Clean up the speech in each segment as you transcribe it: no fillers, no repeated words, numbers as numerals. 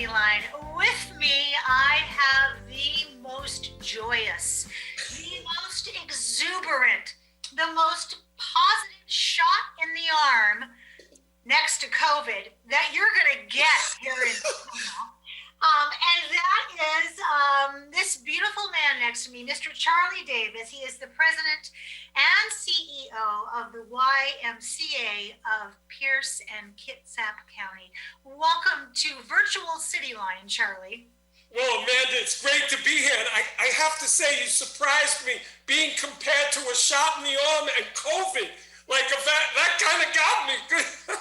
Cityline. With me, I have the most joyous, the most exuberant, the most positive shot in the arm next to COVID that you're going to get here in and that is this beautiful man next to me, Mr. Charlie Davis. He is the president and CEO of the YMCA of Pierce and Kitsap County. Welcome to virtual Cityline, Charlie. Well, Amanda, it's great to be here. And I have to say, you surprised me being compared to a shot in the arm and COVID. Like, that kind of got me. Good.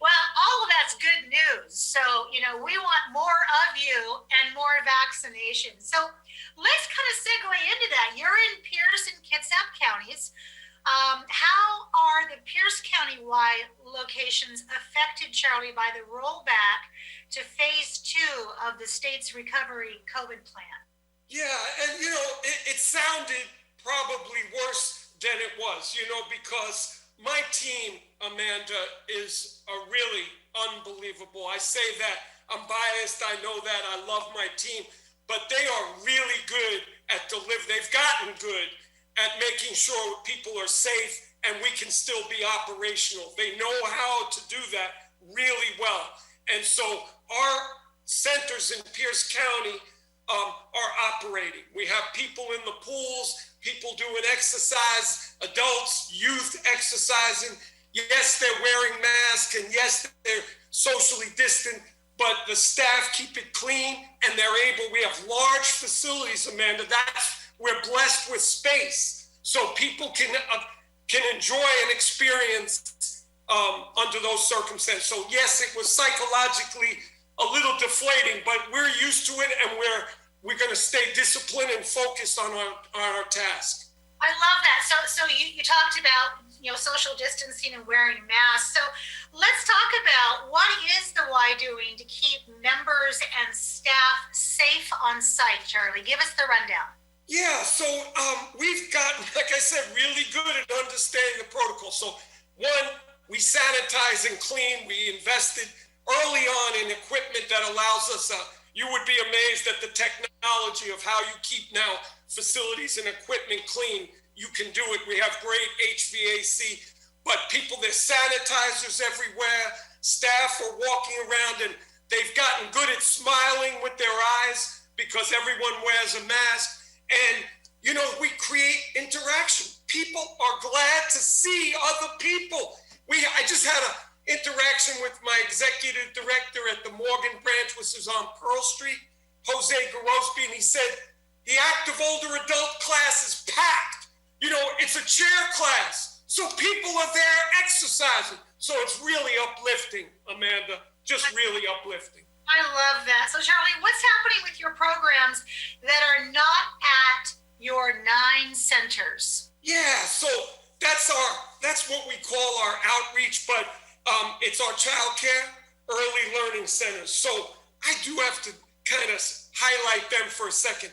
Well, all of that's good news. So, we want more of you and more vaccinations. So let's kind of segue into that. You're in Pierce and Kitsap counties. How are the Pierce County-wide locations affected, Charlie, by the rollback to phase 2 of the state's recovery COVID plan? Yeah, and it sounded probably worse than it was, because my team, Amanda, is really unbelievable. I say that, I'm biased, I know that, I love my team, but they are really good at they've gotten good at making sure people are safe and we can still be operational. They know how to do that really well. And so our centers in Pierce County are operating. We have people in the pools, people doing exercise, adults, youth exercising. Yes, they're wearing masks, and yes, they're socially distant, but the staff keep it clean, and they're able. We have large facilities, Amanda. We're blessed with space, so people can enjoy and experience under those circumstances. So yes, it was psychologically a little deflating, but we're used to it, and we're going to stay disciplined and focused on our task. I love that. So you talked about social distancing and wearing masks. So let's talk about what is the Y doing to keep members and staff safe on site, Charlie. Give us the rundown. Yeah, so we've gotten, like I said, really good at understanding the protocol. So one, we sanitize and clean. We invested early on in equipment that allows us you would be amazed at the technology of how you keep now facilities and equipment clean. You can do it. We have great HVAC, but there's sanitizers everywhere. Staff are walking around and they've gotten good at smiling with their eyes because everyone wears a mask. And, we create interaction. People are glad to see other people. I just had an interaction with my executive director at the Morgan branch, which is on Pearl Street, Jose Garospi, and he said, the active older adult class is packed. It's a chair class. So people are there exercising. So it's really uplifting, Amanda, just really uplifting. I love that. So Charlie, what's happening with your programs that are not at your 9 centers? Yeah, so that's what we call our outreach, but it's our child care early learning centers. So I do have to kind of highlight them for a second.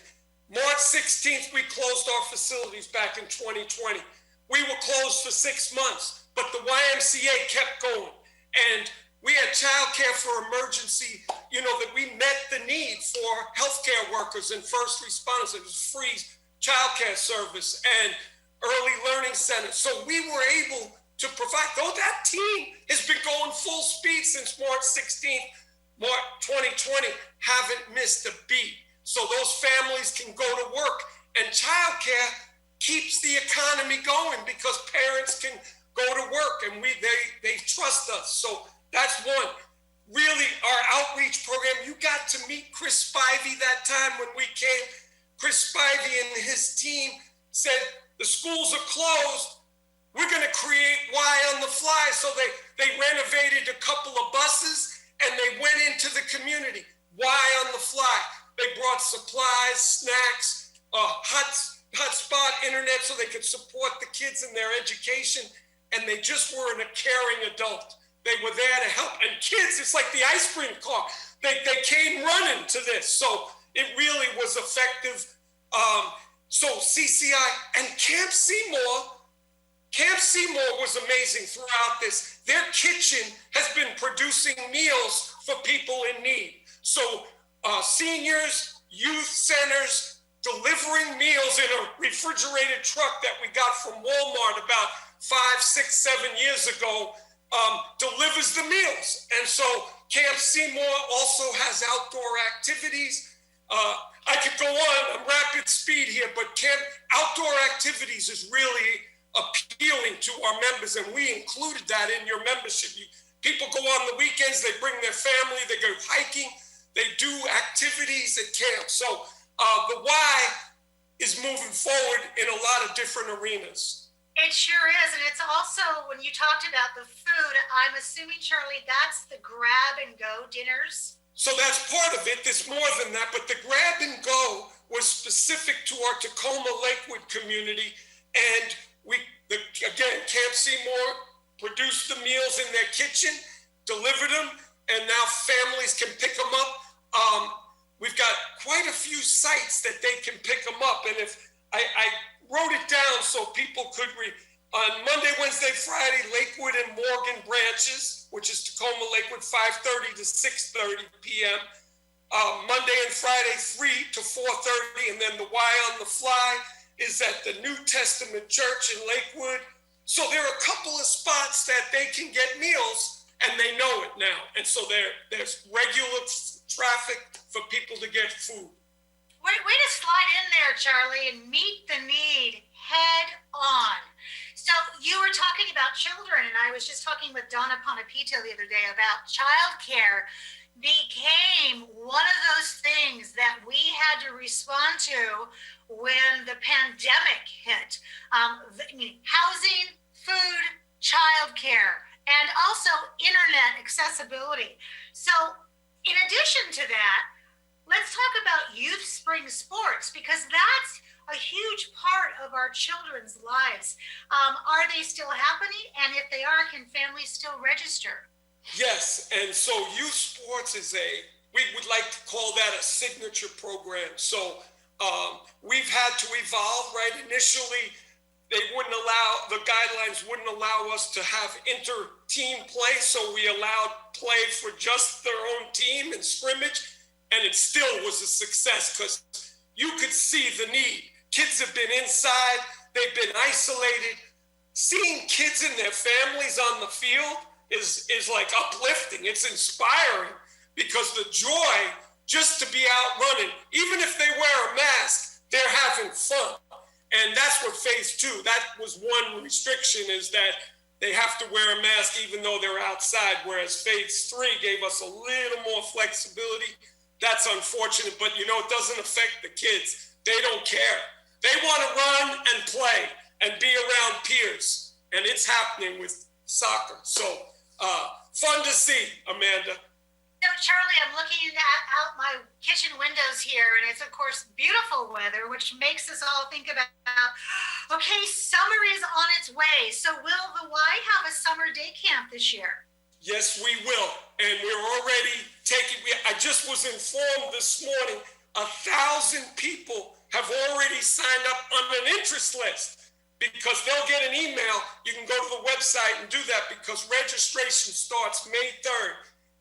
March 16th, we closed our facilities back in 2020. We were closed for 6 months, but the YMCA kept going. And we had childcare for emergency, that we met the need for healthcare workers and first responders. It was free childcare service and early learning centers. So we were able to provide, though that team has been going full speed since March 16th, March 2020, haven't missed a beat. So those families can go to work, and childcare keeps the economy going because parents can go to work and they trust us. So that's one. Really, our outreach program, you got to meet Chris Spivey that time when we came. Chris Spivey and his team said, the schools are closed. We're going to create Y on the fly. So they renovated a couple of buses and they went into the community. Y on the fly. They brought supplies, snacks, hotspot internet so they could support the kids in their education. And they just weren't a caring adult. They were there to help. And kids, it's like the ice cream car. They came running to this. So it really was effective. So CCI and Camp Seymour was amazing throughout this. Their kitchen has been producing meals for people in need. So seniors, youth centers, delivering meals in a refrigerated truck that we got from Walmart about 5, 6, 7 years ago, delivers the meals. And so Camp Seymour also has outdoor activities. I could go on, I'm rapid speed here, but outdoor activities is really appealing to our members, and we included that in your membership. People go on the weekends, they bring their family, they go hiking, they do activities at camp. So the Y is moving forward in a lot of different arenas. It sure is. And it's also, when you talked about the food, I'm assuming, Charlie, that's the grab and go dinners? So that's part of it. There's more than that, but the grab and go was specific to our Tacoma Lakewood community. And again, Camp Seymour produced the meals in their kitchen, delivered them, and now families can pick them up. We've got quite a few sites that they can pick them up. And if I wrote it down so people could on Monday, Wednesday, Friday, Lakewood and Morgan branches, which is Tacoma Lakewood, 5:30 to 6:30 p.m. Monday and Friday, 3 to 4:30, and then the Y on the Fly is at the New Testament Church in Lakewood. So there are a couple of spots that they can get meals, and they know it now. And so there's regular traffic for people to get food. Way to slide in there, Charlie, and meet the need head on. So you were talking about children, and I was just talking with Donna Ponapito the other day about childcare became one of those things that we had to respond to when the pandemic hit. Housing, food, childcare, and also internet accessibility. So in addition to that, let's talk about youth spring sports, because that's a huge part of our children's lives. Are they still happening? And if they are, can families still register? Yes, and so youth sports we would like to call that a signature program. So we've had to evolve, right? Initially, the guidelines wouldn't allow us to have inter-team play, so we allowed play for just their own team and scrimmage, and it still was a success because you could see the need. Kids have been inside, they've been isolated. Seeing kids and their families on the field is like uplifting. It's inspiring because the joy just to be out running, even if they wear a mask, they're having fun. And that's what phase 2, that was one restriction, is that they have to wear a mask even though they're outside, whereas phase 3 gave us a little more flexibility. That's unfortunate, but it doesn't affect the kids. They don't care. They want to run and play and be around peers. And it's happening with soccer. So fun to see, Amanda. So Charlie, I'm looking out my kitchen windows here, and it's of course beautiful weather, which makes us all think about, okay, summer is on its way. So will the Y have a summer day camp this year? Yes, we will. And we're already I just was informed this morning, 1,000 people have already signed up on an interest list, because they'll get an email. You can go to the website and do that because registration starts May 3rd.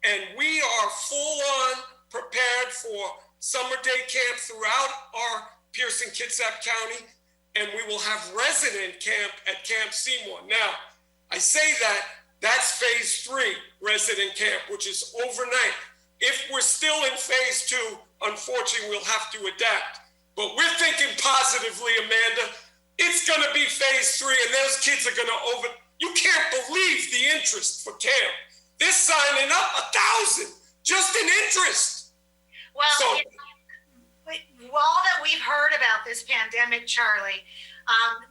And we are full on prepared for summer day camp throughout our Pierce and Kitsap County. And we will have resident camp at Camp Seymour. Now, I say that's phase 3 resident camp, which is overnight. If we're still in phase 2, unfortunately, we'll have to adapt. But we're thinking positively, Amanda. It's going to be phase 3, and those kids are going to you can't believe the interest for camp. They're signing up 1,000 just in interest. Well, all that we've heard about this pandemic, Charlie,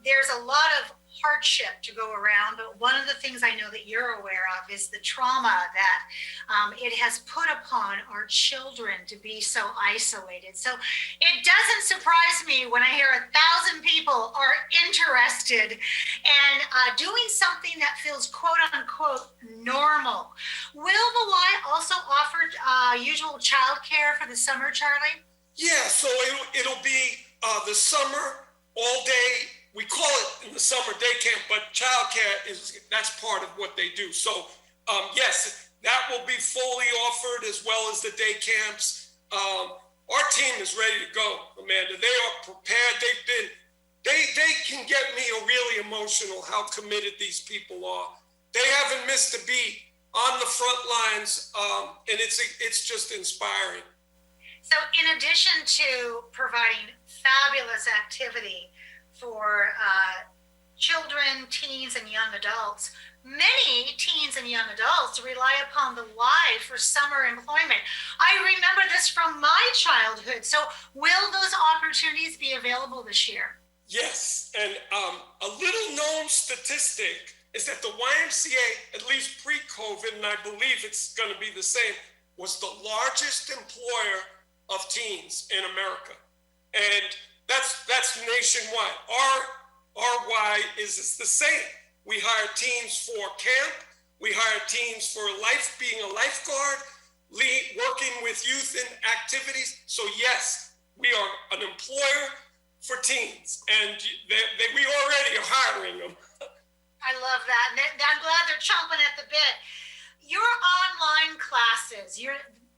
there's a lot of hardship to go around, but one of the things I know that you're aware of is the trauma that it has put upon our children to be so isolated. So it doesn't surprise me when I hear 1,000 people are interested in doing something that feels quote unquote normal. Will the Y also offer usual childcare for the summer, Charlie? Yeah, so it'll be the summer all day. We call it in the summer day camp, but childcare that's part of what they do. So yes, That will be fully offered, as well as the day camps. Our team is ready to go, Amanda. They are prepared. They can get me really emotional how committed these people are. They haven't missed a beat on the front lines, and it's just inspiring. So, in addition to providing fabulous activity for children, teens, and young adults, many teens and young adults rely upon the Y for summer employment. I remember this from my childhood. So, will those opportunities be available this year? Yes, and a little known statistic is that the YMCA, at least pre-COVID, and I believe it's going to be the same, was the largest employer of teens in America, and that's nationwide. Our Y is the same. We hire teens for camp. We hire teens for life, being a lifeguard, working with youth in activities. So yes, we are an employer for teens, and we already are hiring them. I love that. And I'm glad they're chomping at the bit. Your online classes,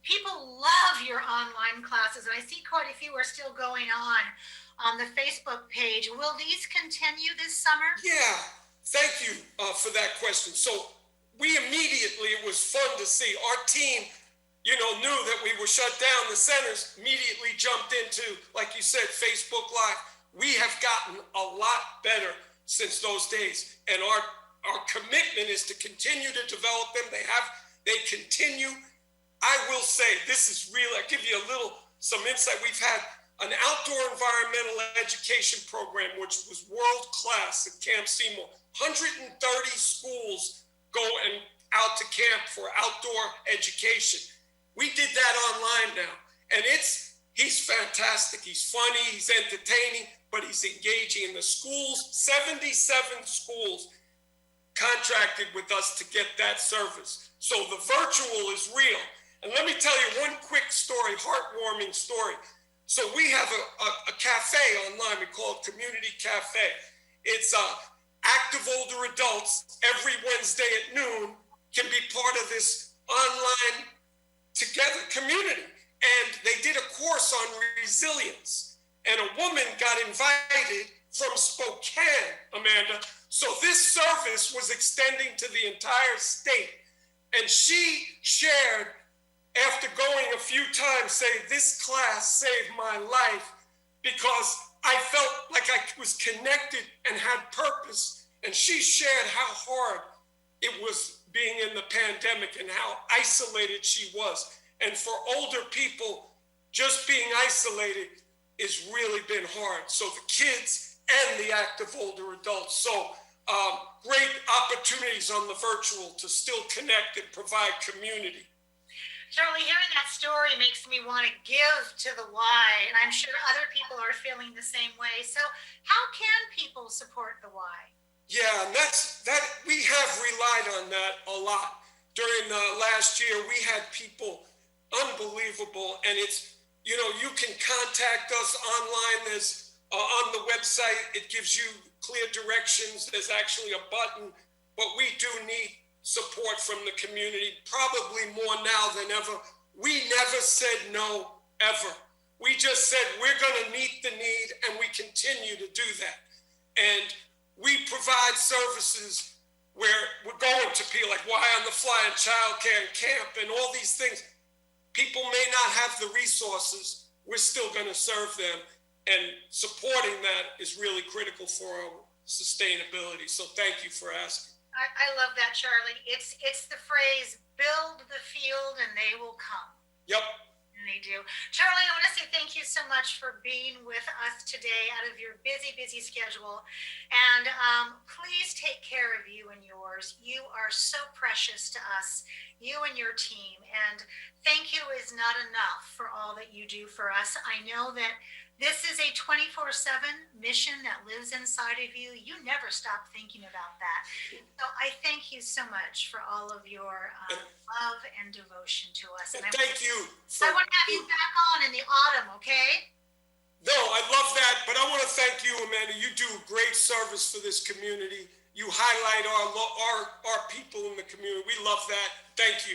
people love your online classes, and I see quite a few are still going on the Facebook page. Will these continue this summer? Yeah, thank you for that question. So we immediately, it was fun to see our team, knew that we were shut down. The centers immediately jumped into, like you said, Facebook Live. We have gotten a lot better since those days, and our commitment is to continue to develop them. They continue. I will say, this is real. I'll give you some insight. We've had an outdoor environmental education program, which was world class at Camp Seymour. 130 schools go out to camp for outdoor education. We did that online now, and he's fantastic. He's funny, he's entertaining, but he's engaging in the schools. 77 schools contracted with us to get that service. So the virtual is real. And let me tell you one quick story, heartwarming story. So we have a cafe online. We call it Community Cafe. It's active older adults every Wednesday at noon can be part of this online together community. And they did a course on resilience. And a woman got invited from Spokane, Amanda. So this service was extending to the entire state. And she shared, after going a few times, say, this class saved my life because I felt like I was connected and had purpose. And she shared how hard it was being in the pandemic and how isolated she was. And for older people, just being isolated has really been hard. So the kids and the active older adults. So great opportunities on the virtual to still connect and provide community. Charlie, hearing that story makes me want to give to the Y, and I'm sure other people are feeling the same way. So how can people support the Y? Yeah, and that we have relied on that a lot. During the last year, we had people unbelievable, and it's, you can contact us online. There's on the website, it gives you clear directions. There's actually a button, but we do need support from the community, probably more now than ever. We never said no, ever. We just said we're going to meet the need, and we continue to do that. And we provide services where we're going to people like Y on the Fly and childcare and camp and all these things. People may not have the resources. We're still going to serve them, and supporting that is really critical for our sustainability. So thank you for asking. I love that, Charlie. It's the phrase, build the field and they will come. Yep. And they do. Charlie, I want to say thank you so much for being with us today out of your busy, busy schedule. And please take care of you and yours. You are so precious to us, you and your team. And thank you is not enough for all that you do for us. I know that this is a 24/7 mission that lives inside of you. You never stop thinking about that. So I thank you so much for all of your love and devotion to us. And thank you. I want to have you back on in the autumn, okay? No, I love that, but I want to thank you, Amanda. You do great service for this community. you highlight our people in the community. We love that. Thank you.